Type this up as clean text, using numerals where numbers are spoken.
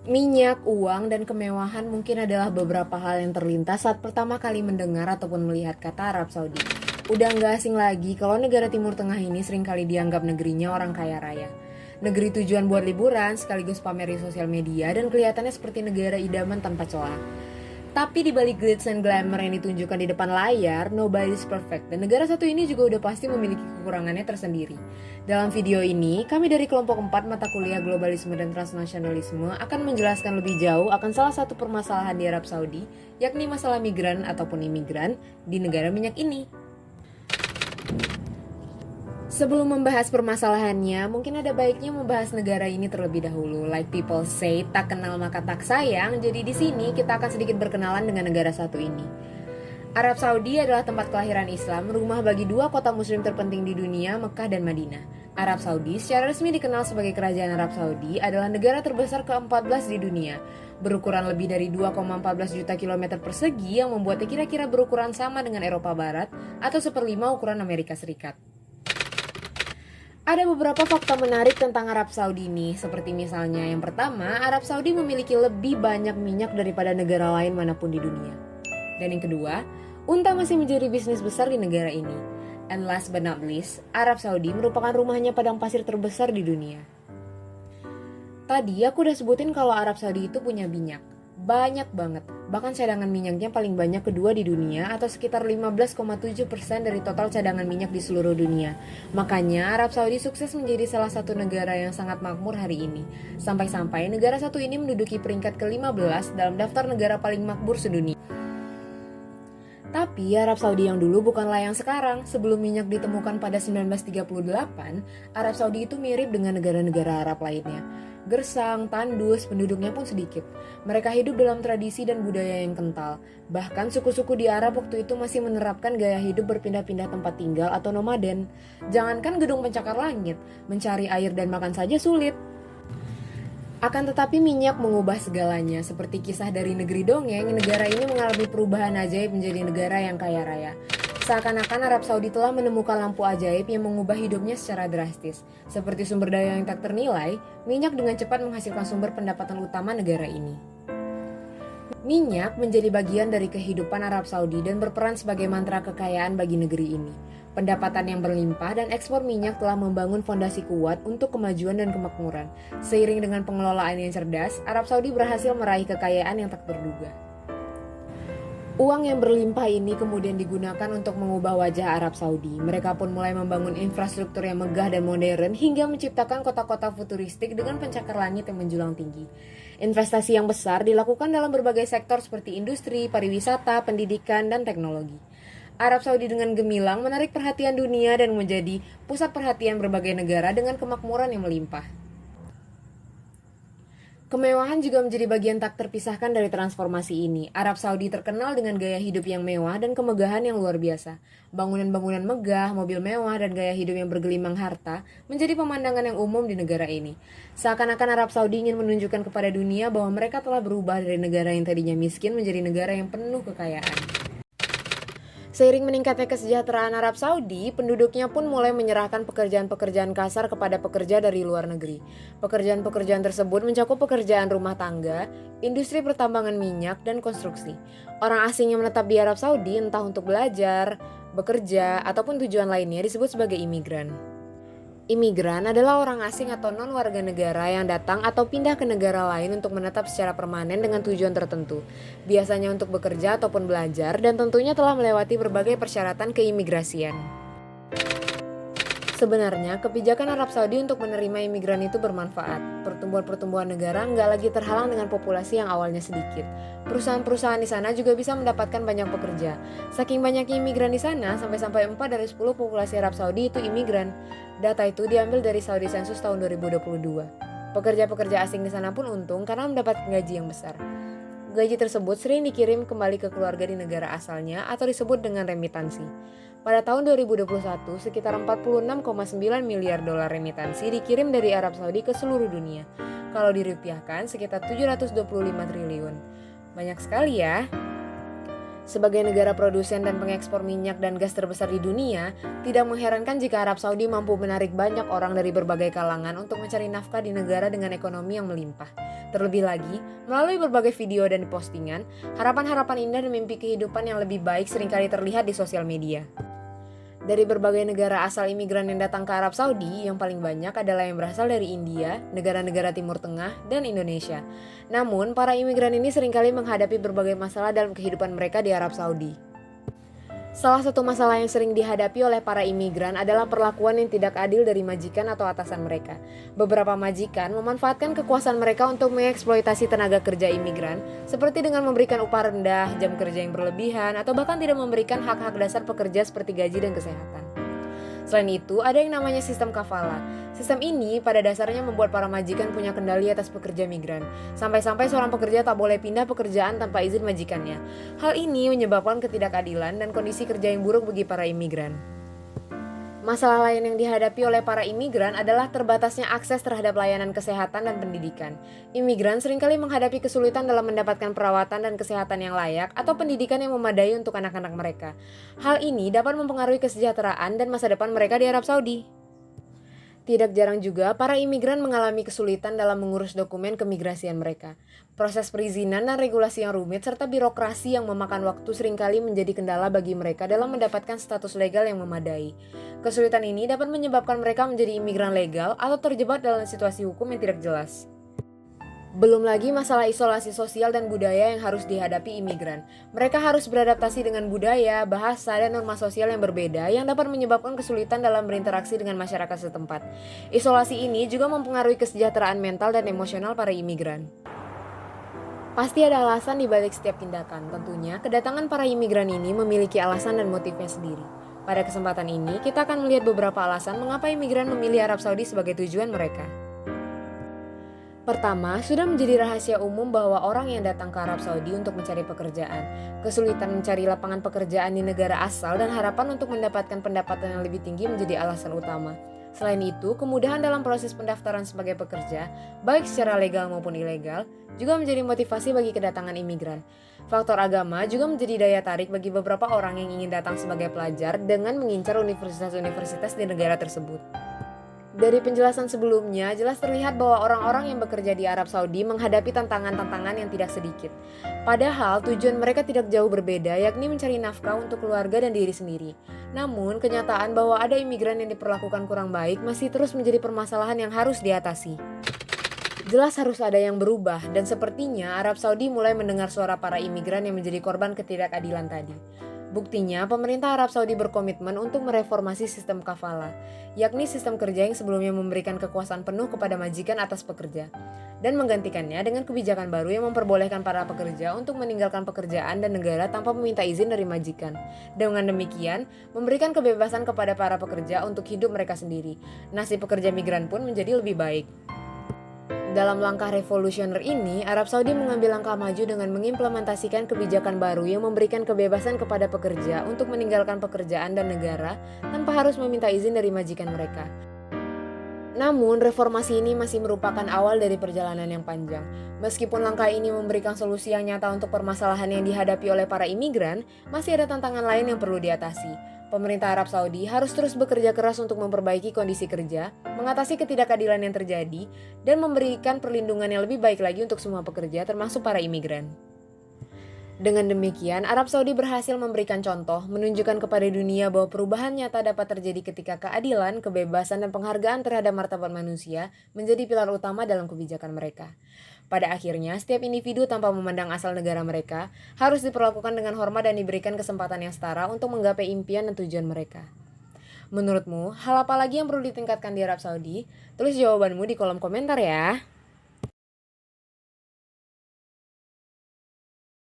Minyak, uang, dan kemewahan mungkin adalah beberapa hal yang terlintas saat pertama kali mendengar ataupun melihat kata Arab Saudi. Udah nggak asing lagi kalau negara Timur Tengah ini seringkali dianggap negerinya orang kaya raya. Negeri tujuan buat liburan, sekaligus pamer di sosial media, dan kelihatannya seperti negara idaman tanpa celah. Tapi di balik glitz and glamour yang ditunjukkan di depan layar, nobody's perfect. Dan negara satu ini juga udah pasti memiliki kekurangannya tersendiri. Dalam video ini, kami dari kelompok 4 mata kuliah globalisme dan transnasionalisme akan menjelaskan lebih jauh akan salah satu permasalahan di Arab Saudi, yakni masalah migran ataupun imigran di negara minyak ini. Sebelum membahas permasalahannya, mungkin ada baiknya membahas negara ini terlebih dahulu. Like people say, tak kenal maka tak sayang. Jadi di sini kita akan sedikit berkenalan dengan negara satu ini. Arab Saudi adalah tempat kelahiran Islam, rumah bagi dua kota muslim terpenting di dunia, Mekah dan Madinah. Arab Saudi secara resmi dikenal sebagai Kerajaan Arab Saudi adalah negara terbesar ke-14 di dunia. Berukuran lebih dari 2,14 juta kilometer persegi yang membuatnya kira-kira berukuran sama dengan Eropa Barat atau seperlima ukuran Amerika Serikat. Ada beberapa fakta menarik tentang Arab Saudi ini, seperti misalnya yang pertama, Arab Saudi memiliki lebih banyak minyak daripada negara lain manapun di dunia. Dan yang kedua, unta masih menjadi bisnis besar di negara ini. And last but not least, Arab Saudi merupakan rumahnya padang pasir terbesar di dunia. Tadi aku udah sebutin kalau Arab Saudi itu punya minyak. Banyak banget, bahkan cadangan minyaknya paling banyak kedua di dunia atau sekitar 15,7% dari total cadangan minyak di seluruh dunia. Makanya Arab Saudi sukses menjadi salah satu negara yang sangat makmur hari ini. Sampai-sampai negara satu ini menduduki peringkat ke-15 dalam daftar negara paling makmur sedunia. Tapi Arab Saudi yang dulu bukanlah yang sekarang. Sebelum minyak ditemukan pada 1938, Arab Saudi itu mirip dengan negara-negara Arab lainnya. Gersang, tandus, penduduknya pun sedikit. Mereka hidup dalam tradisi dan budaya yang kental. Bahkan suku-suku di Arab waktu itu masih menerapkan gaya hidup berpindah-pindah tempat tinggal atau nomaden. Jangankan gedung pencakar langit, mencari air dan makan saja sulit. Akan tetapi minyak mengubah segalanya. Seperti kisah dari negeri dongeng, negara ini mengalami perubahan ajaib menjadi negara yang kaya raya. Seakan-akan Arab Saudi telah menemukan lampu ajaib yang mengubah hidupnya secara drastis. Seperti sumber daya yang tak ternilai, minyak dengan cepat menghasilkan sumber pendapatan utama negara ini. Minyak menjadi bagian dari kehidupan Arab Saudi dan berperan sebagai mantra kekayaan bagi negeri ini. Pendapatan yang berlimpah dan ekspor minyak telah membangun fondasi kuat untuk kemajuan dan kemakmuran. Seiring dengan pengelolaan yang cerdas, Arab Saudi berhasil meraih kekayaan yang tak terduga. Uang yang berlimpah ini kemudian digunakan untuk mengubah wajah Arab Saudi. Mereka pun mulai membangun infrastruktur yang megah dan modern hingga menciptakan kota-kota futuristik dengan pencakar langit yang menjulang tinggi. Investasi yang besar dilakukan dalam berbagai sektor seperti industri, pariwisata, pendidikan, dan teknologi. Arab Saudi dengan gemilang menarik perhatian dunia dan menjadi pusat perhatian berbagai negara dengan kemakmuran yang melimpah. Kemewahan juga menjadi bagian tak terpisahkan dari transformasi ini. Arab Saudi terkenal dengan gaya hidup yang mewah dan kemegahan yang luar biasa. Bangunan-bangunan megah, mobil mewah, dan gaya hidup yang bergelimang harta menjadi pemandangan yang umum di negara ini. Seakan-akan Arab Saudi ingin menunjukkan kepada dunia bahwa mereka telah berubah dari negara yang tadinya miskin menjadi negara yang penuh kekayaan. Seiring meningkatnya kesejahteraan Arab Saudi, penduduknya pun mulai menyerahkan pekerjaan-pekerjaan kasar kepada pekerja dari luar negeri. Pekerjaan-pekerjaan tersebut mencakup pekerjaan rumah tangga, industri pertambangan minyak, dan konstruksi. Orang asing yang menetap di Arab Saudi entah untuk belajar, bekerja, ataupun tujuan lainnya disebut sebagai imigran. Imigran adalah orang asing atau non-warga negara yang datang atau pindah ke negara lain untuk menetap secara permanen dengan tujuan tertentu, biasanya untuk bekerja ataupun belajar, dan tentunya telah melewati berbagai persyaratan keimigrasian. Sebenarnya, kebijakan Arab Saudi untuk menerima imigran itu bermanfaat. Pertumbuhan-pertumbuhan negara nggak lagi terhalang dengan populasi yang awalnya sedikit. Perusahaan-perusahaan di sana juga bisa mendapatkan banyak pekerja. Saking banyaknya imigran di sana, sampai-sampai 4 dari 10 populasi Arab Saudi itu imigran. Data itu diambil dari Saudi Census tahun 2022. Pekerja-pekerja asing di sana pun untung karena mendapatkan gaji yang besar. Gaji tersebut sering dikirim kembali ke keluarga di negara asalnya atau disebut dengan remitansi. Pada tahun 2021, sekitar 46,9 miliar dolar remitansi dikirim dari Arab Saudi ke seluruh dunia. Kalau dirupiahkan, sekitar 725 triliun. Banyak sekali ya. Sebagai negara produsen dan pengekspor minyak dan gas terbesar di dunia, tidak mengherankan jika Arab Saudi mampu menarik banyak orang dari berbagai kalangan untuk mencari nafkah di negara dengan ekonomi yang melimpah. Terlebih lagi, melalui berbagai video dan postingan, harapan-harapan indah dan mimpi kehidupan yang lebih baik seringkali terlihat di sosial media. Dari berbagai negara asal imigran yang datang ke Arab Saudi, yang paling banyak adalah yang berasal dari India, negara-negara Timur Tengah, dan Indonesia. Namun, para imigran ini seringkali menghadapi berbagai masalah dalam kehidupan mereka di Arab Saudi. Salah satu masalah yang sering dihadapi oleh para imigran adalah perlakuan yang tidak adil dari majikan atau atasan mereka. Beberapa majikan memanfaatkan kekuasaan mereka untuk mengeksploitasi tenaga kerja imigran, seperti dengan memberikan upah rendah, jam kerja yang berlebihan, atau bahkan tidak memberikan hak-hak dasar pekerja seperti gaji dan kesehatan. Selain itu, ada yang namanya sistem kafala. Sistem ini pada dasarnya membuat para majikan punya kendali atas pekerja migran. Sampai-sampai seorang pekerja tak boleh pindah pekerjaan tanpa izin majikannya. Hal ini menyebabkan ketidakadilan dan kondisi kerja yang buruk bagi para imigran. Masalah lain yang dihadapi oleh para imigran adalah terbatasnya akses terhadap layanan kesehatan dan pendidikan. Imigran seringkali menghadapi kesulitan dalam mendapatkan perawatan dan kesehatan yang layak atau pendidikan yang memadai untuk anak-anak mereka. Hal ini dapat mempengaruhi kesejahteraan dan masa depan mereka di Arab Saudi. Tidak jarang juga, para imigran mengalami kesulitan dalam mengurus dokumen kemigrasian mereka. Proses perizinan dan regulasi yang rumit serta birokrasi yang memakan waktu seringkali menjadi kendala bagi mereka dalam mendapatkan status legal yang memadai. Kesulitan ini dapat menyebabkan mereka menjadi imigran legal atau terjebak dalam situasi hukum yang tidak jelas. Belum lagi masalah isolasi sosial dan budaya yang harus dihadapi imigran. Mereka harus beradaptasi dengan budaya, bahasa, dan norma sosial yang berbeda yang dapat menyebabkan kesulitan dalam berinteraksi dengan masyarakat setempat. Isolasi ini juga mempengaruhi kesejahteraan mental dan emosional para imigran. Pasti ada alasan di balik setiap tindakan. Tentunya, kedatangan para imigran ini memiliki alasan dan motifnya sendiri. Pada kesempatan ini, kita akan melihat beberapa alasan mengapa imigran memilih Arab Saudi sebagai tujuan mereka. Pertama, sudah menjadi rahasia umum bahwa orang yang datang ke Arab Saudi untuk mencari pekerjaan, kesulitan mencari lapangan pekerjaan di negara asal dan harapan untuk mendapatkan pendapatan yang lebih tinggi menjadi alasan utama. Selain itu, kemudahan dalam proses pendaftaran sebagai pekerja, baik secara legal maupun ilegal, juga menjadi motivasi bagi kedatangan imigran. Faktor agama juga menjadi daya tarik bagi beberapa orang yang ingin datang sebagai pelajar dengan mengincar universitas-universitas di negara tersebut. Dari penjelasan sebelumnya, jelas terlihat bahwa orang-orang yang bekerja di Arab Saudi menghadapi tantangan-tantangan yang tidak sedikit. Padahal tujuan mereka tidak jauh berbeda, yakni mencari nafkah untuk keluarga dan diri sendiri. Namun, kenyataan bahwa ada imigran yang diperlakukan kurang baik masih terus menjadi permasalahan yang harus diatasi. Jelas harus ada yang berubah, dan sepertinya Arab Saudi mulai mendengar suara para imigran yang menjadi korban ketidakadilan tadi. Buktinya, pemerintah Arab Saudi berkomitmen untuk mereformasi sistem kafala, yakni sistem kerja yang sebelumnya memberikan kekuasaan penuh kepada majikan atas pekerja, dan menggantikannya dengan kebijakan baru yang memperbolehkan para pekerja untuk meninggalkan pekerjaan dan negara tanpa meminta izin dari majikan. Dengan demikian, memberikan kebebasan kepada para pekerja untuk hidup mereka sendiri. Nasib pekerja migran pun menjadi lebih baik. Dalam langkah revolusioner ini, Arab Saudi mengambil langkah maju dengan mengimplementasikan kebijakan baru yang memberikan kebebasan kepada pekerja untuk meninggalkan pekerjaan dan negara tanpa harus meminta izin dari majikan mereka. Namun, reformasi ini masih merupakan awal dari perjalanan yang panjang. Meskipun langkah ini memberikan solusi yang nyata untuk permasalahan yang dihadapi oleh para imigran, masih ada tantangan lain yang perlu diatasi. Pemerintah Arab Saudi harus terus bekerja keras untuk memperbaiki kondisi kerja, mengatasi ketidakadilan yang terjadi, dan memberikan perlindungan yang lebih baik lagi untuk semua pekerja termasuk para imigran. Dengan demikian, Arab Saudi berhasil memberikan contoh, menunjukkan kepada dunia bahwa perubahan nyata dapat terjadi ketika keadilan, kebebasan, dan penghargaan terhadap martabat manusia menjadi pilar utama dalam kebijakan mereka. Pada akhirnya, setiap individu tanpa memandang asal negara mereka harus diperlakukan dengan hormat dan diberikan kesempatan yang setara untuk menggapai impian dan tujuan mereka. Menurutmu, hal apa lagi yang perlu ditingkatkan di Arab Saudi? Tulis jawabanmu di kolom komentar ya.